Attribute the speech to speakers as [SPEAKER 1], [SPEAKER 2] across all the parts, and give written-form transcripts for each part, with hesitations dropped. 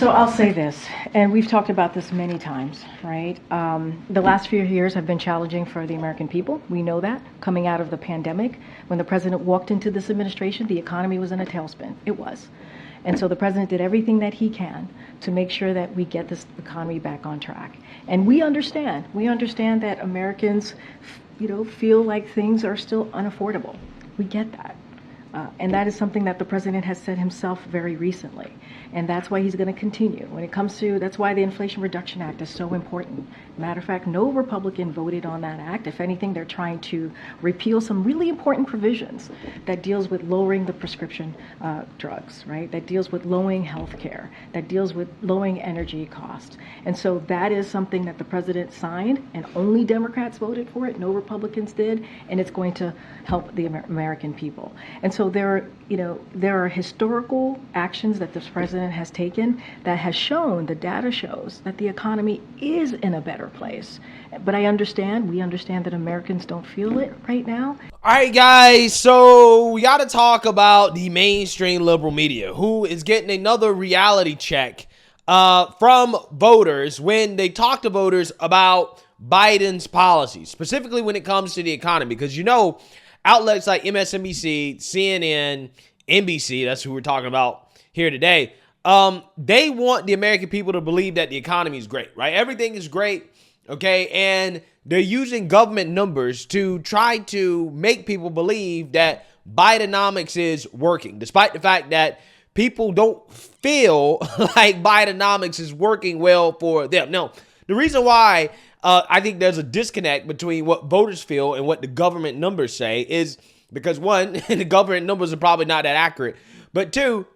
[SPEAKER 1] So I'll say this, and we've talked about this many times, right? The last few years have been challenging for the American people. We know that. Coming out of the pandemic, when the president walked into this administration, the economy was in a tailspin. It was. And so the president did everything that he can to make sure that we get this economy back on track. And we understand that Americans, feel like things are still unaffordable. We get that. And that is something that the president has said himself very recently. And that's why he's going to continue. When it comes to, that's why the Inflation Reduction Act is so important. Matter of fact, no Republican voted on that act. If anything, they're trying to repeal some really important provisions that deals with lowering the prescription drugs, right? That deals with lowering health care, that deals with lowering energy costs. And so that is something that the president signed, and only Democrats voted for it. No Republicans did, and it's going to help the American people. And so there are historical actions that this president has taken that has shown, the data shows, that the economy is in a better place. But we understand that Americans don't feel it right now.
[SPEAKER 2] All right, guys, so we got to talk about the mainstream liberal media, who is getting another reality check from voters when they talk to voters about Biden's policies, specifically when it comes to the economy. Because, outlets like MSNBC, CNN, NBC, that's who we're talking about here today, they want the American people to believe that the economy is great, right? Everything is great, okay? And they're using government numbers to try to make people believe that Bidenomics is working, despite the fact that people don't feel like Bidenomics is working well for them. No, the reason why I think there's a disconnect between what voters feel and what the government numbers say is because, one, the government numbers are probably not that accurate, but two,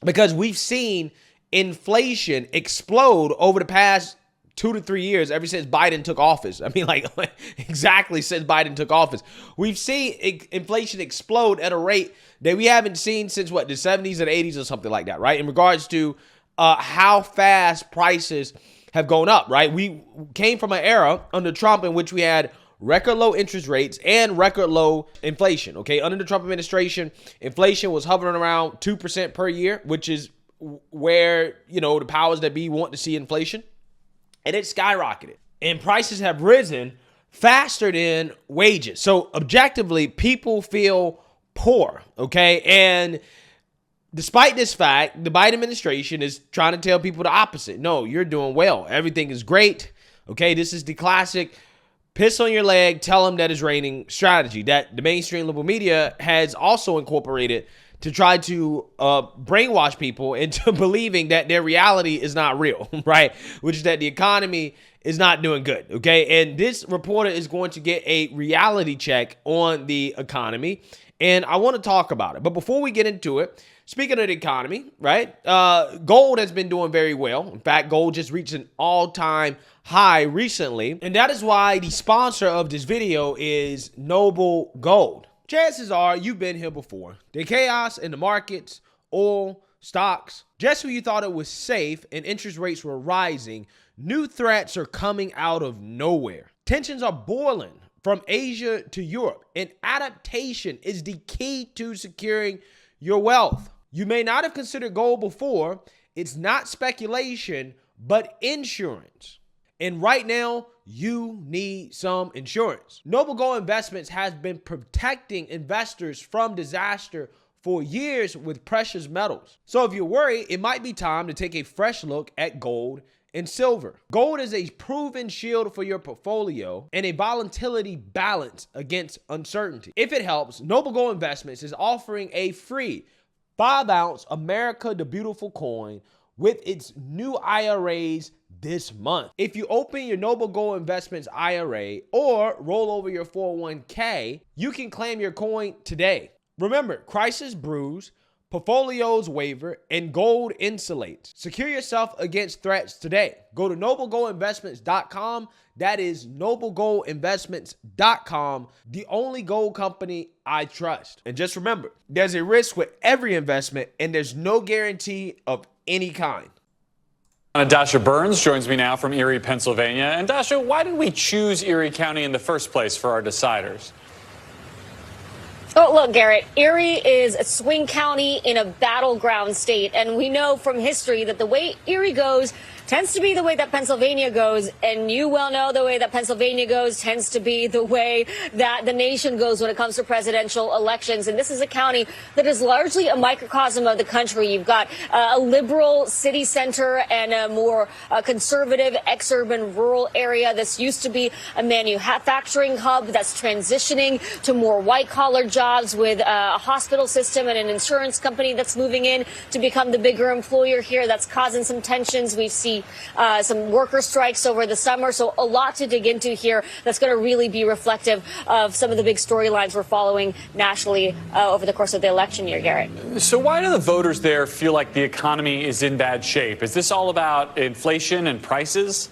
[SPEAKER 2] because we've seen inflation explode over the past 2 to 3 years, ever since Biden took office. I mean, exactly since Biden took office. We've seen inflation explode at a rate that we haven't seen since, the 70s or the 80s or something like that, right? In regards to how fast prices have gone up, right? We came from an era under Trump in which we had record low interest rates and record low inflation, okay? Under the Trump administration, inflation was hovering around 2% per year, which is where, the powers that be want to see inflation. And it skyrocketed. And prices have risen faster than wages. So objectively, people feel poor, okay? And despite this fact, the Biden administration is trying to tell people the opposite. No, you're doing well. Everything is great. Okay, this is the classic piss on your leg, tell them that it's raining strategy that the mainstream liberal media has also incorporated to try to brainwash people into believing that their reality is not real, right? Which is that the economy is not doing good, okay? And this reporter is going to get a reality check on the economy, and I want to talk about it. But before we get into it, speaking of the economy, right, gold has been doing very well. In fact, gold just reached an all-time high recently, and that is why the sponsor of this video is Noble Gold. Chances are you've been here before. The chaos in the markets, oil, stocks, just when you thought it was safe and interest rates were rising, new threats are coming out of nowhere. Tensions are boiling from Asia to Europe, and adaptation is the key to securing your wealth. You may not have considered gold before. It's not speculation, but insurance. And right now, you need some insurance. Noble Gold Investments has been protecting investors from disaster for years with precious metals. So if you're worried, it might be time to take a fresh look at gold and silver. Gold is a proven shield for your portfolio and a volatility balance against uncertainty. If it helps, Noble Gold Investments is offering a free 5-ounce America the Beautiful coin with its new IRAs this month. If you open your Noble Gold Investments IRA or roll over your 401k, you can claim your coin today. Remember, crisis brews, portfolios waver, and gold insulates. Secure yourself against threats today. Go to noblegoldinvestments.com. That is noblegoldinvestments.com, the only gold company I trust. And just remember, there's a risk with every investment, and there's no guarantee of any kind.
[SPEAKER 3] Dasha Burns joins me now from Erie, Pennsylvania. And Dasha, why did we choose Erie County in the first place for our deciders?
[SPEAKER 4] Oh, look, Garrett, Erie is a swing county in a battleground state. And we know from history that the way Erie goes tends to be the way that Pennsylvania goes. And you well know the way that Pennsylvania goes tends to be the way that the nation goes when it comes to presidential elections. And this is a county that is largely a microcosm of the country. You've got a liberal city center and a more conservative exurban rural area. This used to be a manufacturing hub that's transitioning to more white-collar jobs, with a hospital system and an insurance company that's moving in to become the bigger employer here. That's causing some tensions. We've seen some worker strikes over the summer. So a lot to dig into here that's going to really be reflective of some of the big storylines we're following nationally over the course of the election year, Garrett.
[SPEAKER 3] So why do the voters there feel like the economy is in bad shape? Is this all about inflation and prices?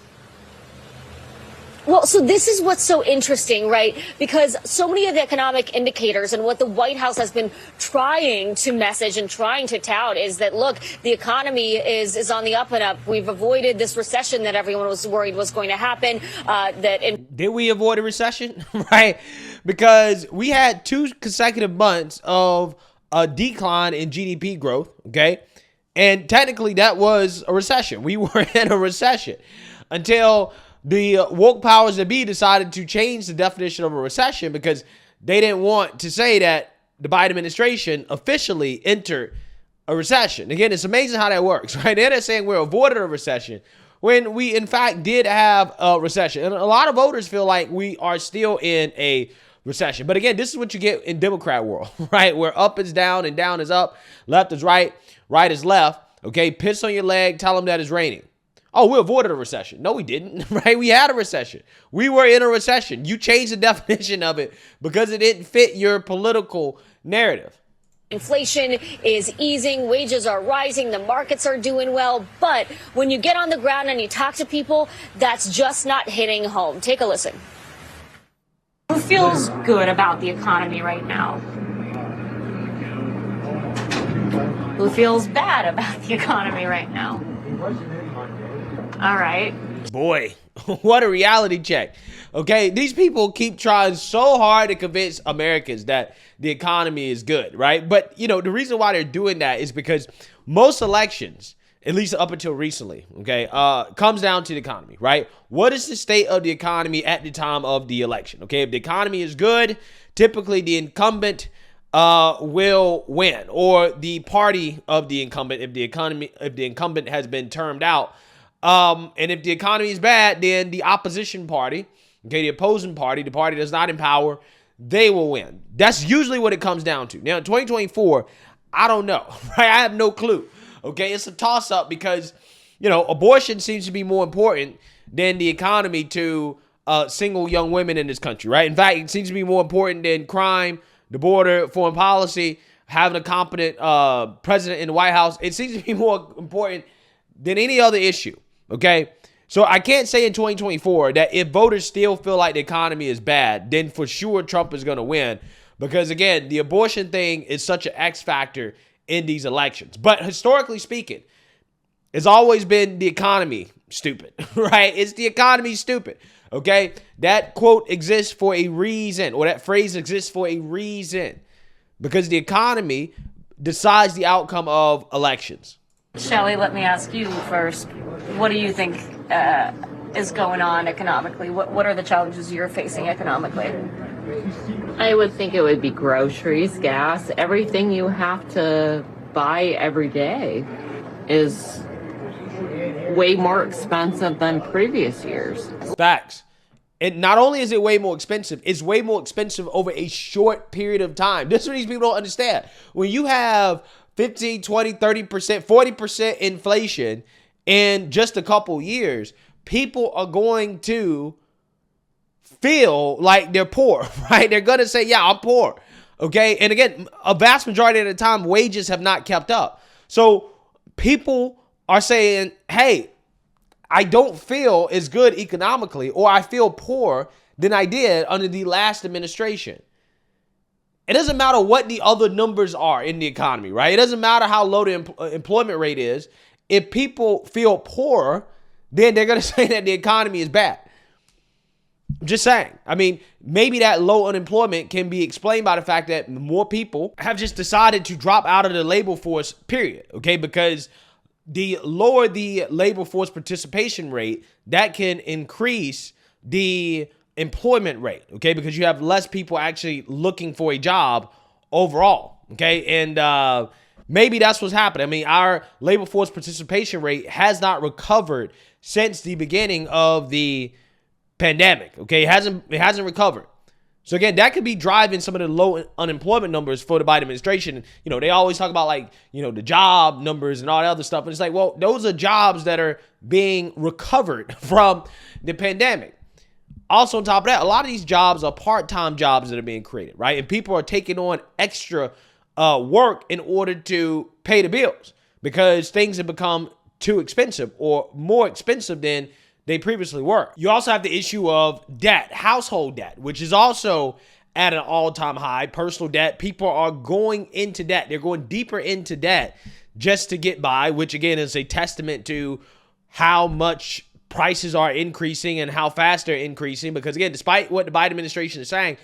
[SPEAKER 4] Well, so this is what's so interesting, right? Because so many of the economic indicators and what the White House has been trying to message and trying to tout is that, look, the economy is on the up and up. We've avoided this recession that everyone was worried was going to happen.
[SPEAKER 2] Did we avoid a recession? Right? Because we had 2 consecutive months of a decline in GDP growth, okay? And technically that was a recession. We were in a recession until the woke powers that be decided to change the definition of a recession because they didn't want to say that the Biden administration officially entered a recession. Again, it's amazing how that works, right? They're saying we're avoiding a recession when we, in fact, did have a recession. And a lot of voters feel like we are still in a recession. But again, this is what you get in Democrat world, right? Where up is down and down is up, left is right, right is left. Okay, piss on your leg, tell them that it's raining. Oh, we avoided a recession. No, we didn't, right? We had a recession. We were in a recession. You changed the definition of it because it didn't fit your political narrative.
[SPEAKER 4] Inflation is easing, wages are rising, the markets are doing well. But when you get on the ground and you talk to people, that's just not hitting home. Take a listen. Who feels good about the economy right now? Who feels bad about the economy right now? All right.
[SPEAKER 2] Boy, what a reality check. Okay, these people keep trying so hard to convince Americans that the economy is good, right? But, the reason why they're doing that is because most elections, at least up until recently, okay, comes down to the economy, right? What is the state of the economy at the time of the election? Okay, if the economy is good, typically the incumbent will win, or the party of the incumbent if the incumbent has been termed out. And if the economy is bad, then the opposition party, okay, the opposing party, the party that's not in power, they will win. That's usually what it comes down to. Now, in 2024, I don't know, right? I have no clue. Okay, it's a toss-up because, abortion seems to be more important than the economy to single young women in this country, right? In fact, it seems to be more important than crime, the border, foreign policy, having a competent president in the White House. It seems to be more important than any other issue. Okay, so I can't say in 2024 that if voters still feel like the economy is bad, then for sure Trump is going to win. Because again, the abortion thing is such an X factor in these elections. But historically speaking, it's always been the economy stupid, right? It's the economy stupid. Okay, that quote exists for a reason, or that phrase exists for a reason, because the economy decides the outcome of elections.
[SPEAKER 4] Shelley, let me ask you first. What do you think is going on economically? What are the challenges you're facing economically?
[SPEAKER 5] I would think it would be groceries, gas, everything you have to buy every day is way more expensive than previous years.
[SPEAKER 2] Facts. And not only is it way more expensive, it's way more expensive over a short period of time. This is what these people don't understand. When you have 15, 20, 30%, 40% inflation in just a couple years, people are going to feel like they're poor, right? They're going to say, yeah, I'm poor. Okay. And again, a vast majority of the time, wages have not kept up. So people are saying, hey, I don't feel as good economically, or I feel poor than I did under the last administration. It doesn't matter what the other numbers are in the economy, right? It doesn't matter how low the employment rate is. If people feel poor, then they're going to say that the economy is bad. I'm just saying. I mean, maybe that low unemployment can be explained by the fact that more people have just decided to drop out of the labor force, period. Okay, because the lower the labor force participation rate, that can increase the employment rate. Okay, because you have less people actually looking for a job overall. Okay, and maybe that's what's happening. I mean, our labor force participation rate has not recovered since the beginning of the pandemic. Okay, it hasn't recovered. So again, that could be driving some of the low unemployment numbers for the Biden administration. You know, they always talk about like, you know, the job numbers and all that other stuff. And it's like, well, those are jobs that are being recovered from the pandemic. Also on top of that, a lot of these jobs are part-time jobs that are being created, right? And people are taking on extra work in order to pay the bills because things have become too expensive or more expensive than they previously were. You also have the issue of debt, household debt, which is also at an all-time high. Personal debt, people are going into debt. They're going deeper into debt just to get by, which again is a testament to how much prices are increasing and how fast they're increasing. Because again, despite what the Biden administration is saying,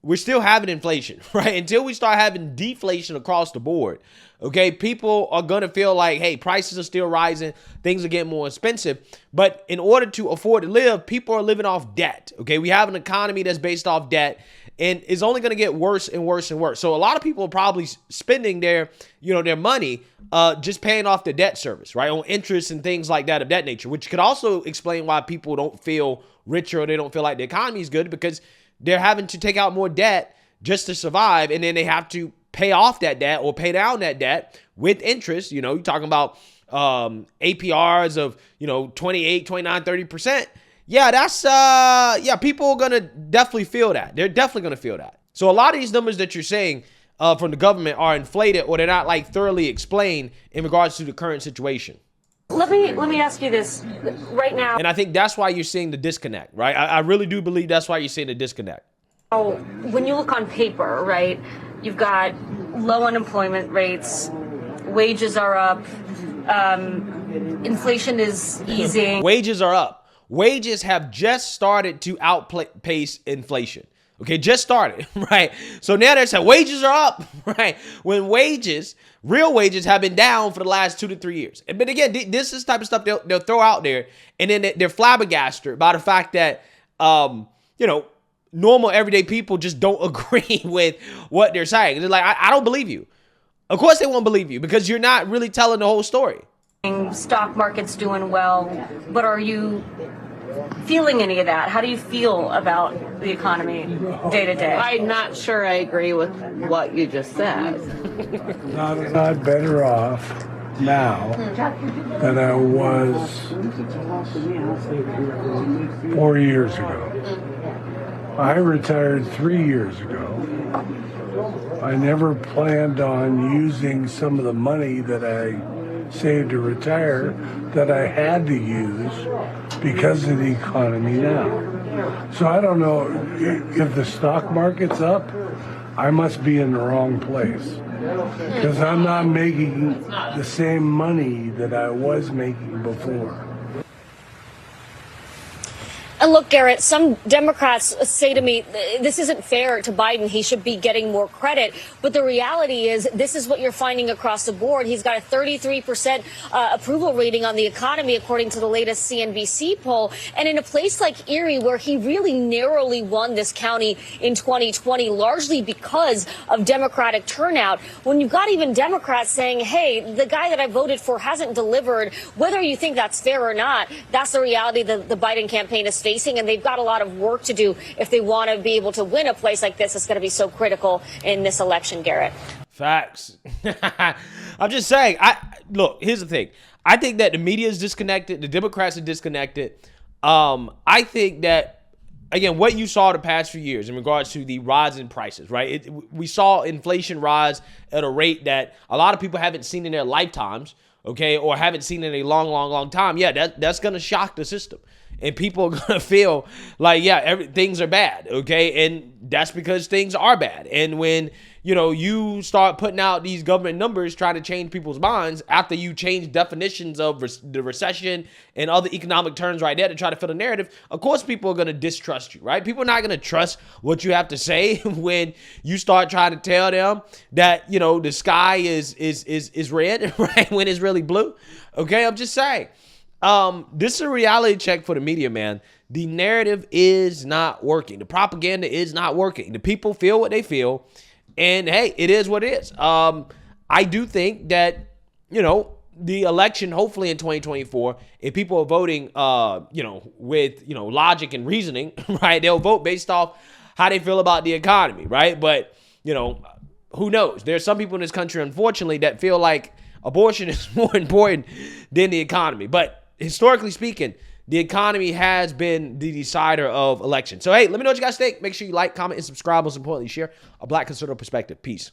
[SPEAKER 2] we're still having inflation, right? Until we start having deflation across the board, okay, people are going to feel like, hey, prices are still rising, things are getting more expensive. But in order to afford to live, people are living off debt, okay? We have an economy that's based off debt, and it's only going to get worse and worse and worse. So a lot of people are probably spending their money just paying off the debt service, right, on interest and things like that of that nature, which could also explain why people don't feel richer or they don't feel like the economy is good, because they're having to take out more debt just to survive, and then they have to pay off that debt or pay down that debt with interest. You know, you're talking about APRs of, 28, 29, 30%. Yeah, that's, people are going to definitely feel that. They're definitely going to feel that. So a lot of these numbers that you're saying from the government are inflated, or they're not like thoroughly explained in regards to the current situation.
[SPEAKER 4] Let me ask you this right now.
[SPEAKER 2] And I think that's why you're seeing the disconnect, right? I really do believe that's why you're seeing the disconnect.
[SPEAKER 4] When you look on paper, right, you've got low unemployment rates, wages are up, inflation is easing.
[SPEAKER 2] Wages are up. Wages have just started to outpace inflation. Okay, just started, right? So now they're saying wages are up, right? When real wages have been down for the last 2 to 3 years. But again, this is the type of stuff they'll throw out there, and then they're flabbergasted by the fact that, normal everyday people just don't agree with what they're saying. They're like, I don't believe you. Of course they won't believe you, because you're not really telling the whole story.
[SPEAKER 4] Stock market's doing well, but are you feeling any of that? How do you feel about the economy day to day?
[SPEAKER 5] I'm not sure I agree with what you just said.
[SPEAKER 6] Not better off now than I was 4 years ago. I retired 3 years ago. I never planned on using some of the money that I saved to retire that I had to use because of the economy now. So I don't know if the stock market's up, I must be in the wrong place, because I'm not making the same money that I was making before.
[SPEAKER 4] And look, Garrett, some Democrats say to me, this isn't fair to Biden. He should be getting more credit. But the reality is, this is what you're finding across the board. He's got a 33% approval rating on the economy, according to the latest CNBC poll. And in a place like Erie, where he really narrowly won this county in 2020, largely because of Democratic turnout, when you've got even Democrats saying, hey, the guy that I voted for hasn't delivered, whether you think that's fair or not, that's the reality that the Biden campaign is facing. And they've got a lot of work to do if they want to be able to win a place like this. It's going to be so critical in this election, Garrett.
[SPEAKER 2] Facts. I'm just saying, look, here's the thing. I think that the media is disconnected. The Democrats are disconnected. I think that, again, what you saw the past few years in regards to the rise in prices, right? We saw inflation rise at a rate that a lot of people haven't seen in their lifetimes, okay, or haven't seen in a long, long, long time. Yeah, that's going to shock the system. And people are going to feel like, things are bad, okay? And that's because things are bad. And when you start putting out these government numbers trying to change people's minds after you change definitions of the recession and other economic terms right there to try to fill the narrative. Of course, people are going to distrust you, right? People are not going to trust what you have to say when you start trying to tell them that, the sky is red, right? When it's really blue. Okay, I'm just saying. This is a reality check for the media, man. The narrative is not working. The propaganda is not working. The people feel what they feel. And hey, it is what it is. I do think that, the election, hopefully in 2024, if people are voting, with, logic and reasoning, right, they'll vote based off how they feel about the economy, right? But, who knows? There's some people in this country, unfortunately, that feel like abortion is more important than the economy. But historically speaking, the economy has been the decider of elections. So, hey, let me know what you guys think. Make sure you like, comment, and subscribe. Most importantly, share a Black conservative perspective. Peace.